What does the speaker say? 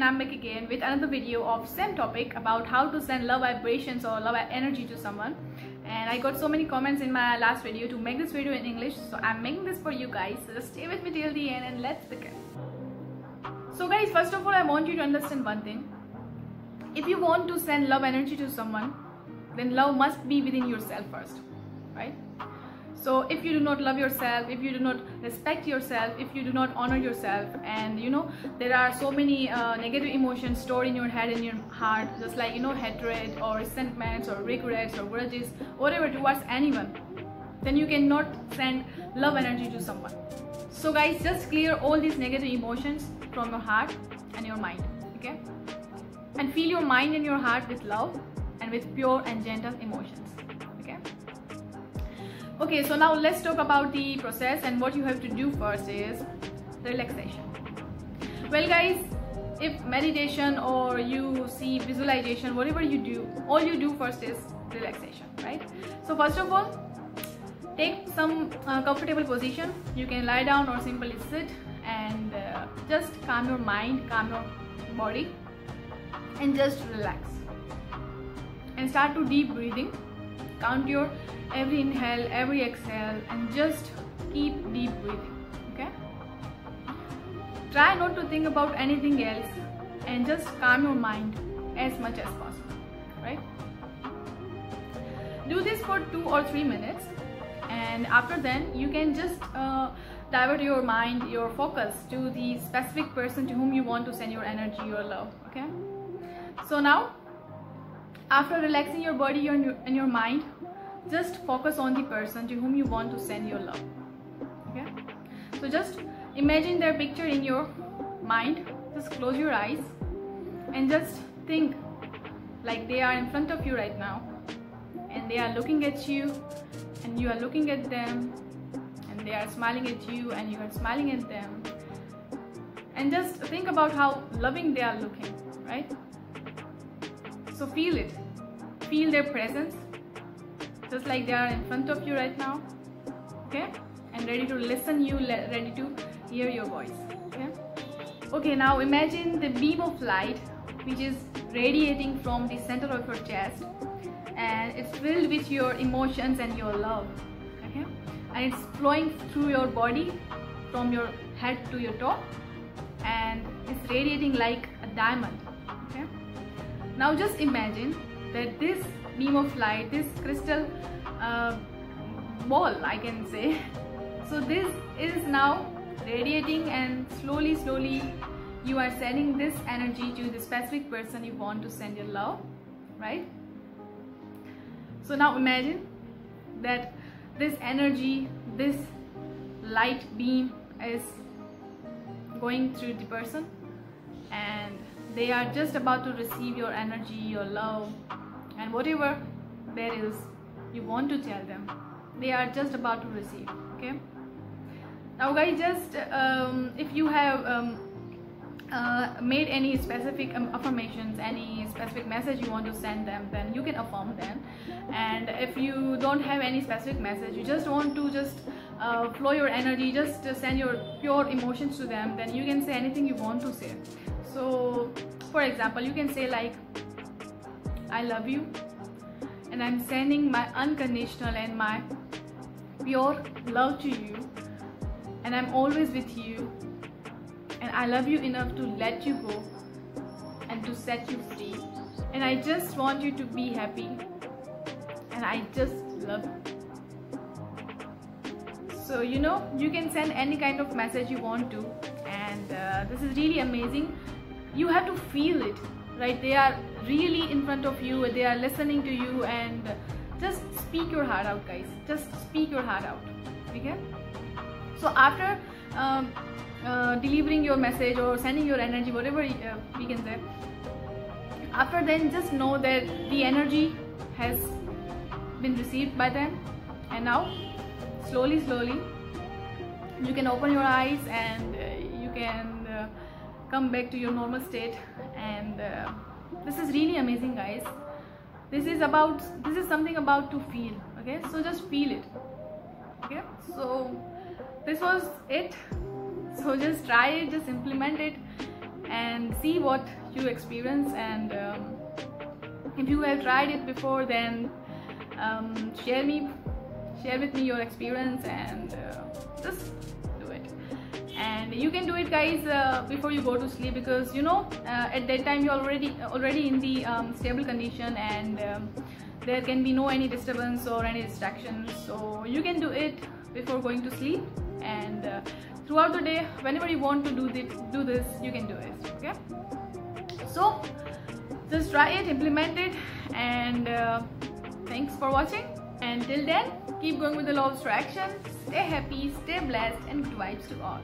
I'm back again with another video of same topic about how to send love vibrations or love energy to someone. And I got so many comments in my last video to make this video in English, so I'm making this for you guys. So just stay with me till the end and let's begin. So guys, first of all, I want you to understand one thing. If you want to send love energy to someone, then love must be within yourself first, right? So if you do not love yourself, if you do not respect yourself, if you do not honor yourself, and there are so many negative emotions stored in your head and your heart, just like hatred or resentments or regrets or grudges, whatever towards anyone, then you cannot send love energy to someone. So guys, just clear all these negative emotions from your heart and your mind, okay? And fill your mind and your heart with love and with pure and gentle emotions, okay? Okay, so now let's talk about the process, and what you have to do first is relaxation. Well guys, if meditation or you see visualization, whatever you do, all you do first is relaxation, right? So first of all, take some comfortable position. You can lie down or simply sit and just calm your mind, calm your body, and just relax. And start to deep breathing. Count your every inhale, every exhale, and just keep deep breathing, okay? Try not to think about anything else and just calm your mind as much as possible, right? Do this for 2 or 3 minutes, and after then you can just divert your mind, your focus to the specific person to whom you want to send your energy, your love, okay? So now, after relaxing your body and your mind, just focus on the person to whom you want to send your love, okay? So just imagine their picture in your mind. Just close your eyes and just think like they are in front of you right now, and they are looking at you and you are looking at them, and they are smiling at you and you are smiling at them, and just think about how loving they are looking, right? So feel it, feel their presence, just like they are in front of you right now, okay? And ready to listen you, ready to hear your voice, okay? Okay, now imagine the beam of light which is radiating from the center of your chest, and it's filled with your emotions and your love, okay? And it's flowing through your body from your head to your toe, and it's radiating like a diamond, okay? Now just imagine that this beam of light, this crystal ball, I can say, so this is now radiating, and slowly you are sending this energy to the specific person you want to send your love, right? So now imagine that this energy, this light beam is going through the person, and they are just about to receive your energy, your love, and whatever there is you want to tell them, they are just about to receive, okay? Now guys, just if you have made any specific affirmations, any specific message you want to send them, then you can affirm them. And if you don't have any specific message, you just want to flow your energy, just send your pure emotions to them, then you can say anything you want to say. So for example, you can say like, I love you, and I'm sending my unconditional and my pure love to you, and I'm always with you, and I love you enough to let you go and to set you free, and I just want you to be happy, and I just love you. So you can send any kind of message you want to, and this is really amazing. You have to feel it, right? They are really in front of you, they are listening to you, and just speak your heart out, guys. Just speak your heart out, okay? So after delivering your message or sending your energy, whatever we can say, after then just know that the energy has been received by them, and now slowly you can open your eyes, and you can come back to your normal state. And this is really amazing, guys. This is something about to feel, okay? So just feel it, okay? So this was it. So just try it, just implement it, and see what you experience. And if you have tried it before, then share with me your experience, and just do it. And you can do it, guys, before you go to sleep, because you know at that time you're already in the stable condition, and there can be no any disturbance or any distractions. So you can do it before going to sleep, and throughout the day, whenever you want to do this, you can do it. Okay, so just try it, implement it, and thanks for watching. And till then, keep going with the law of attraction. Stay happy, stay blessed, and good vibes to all.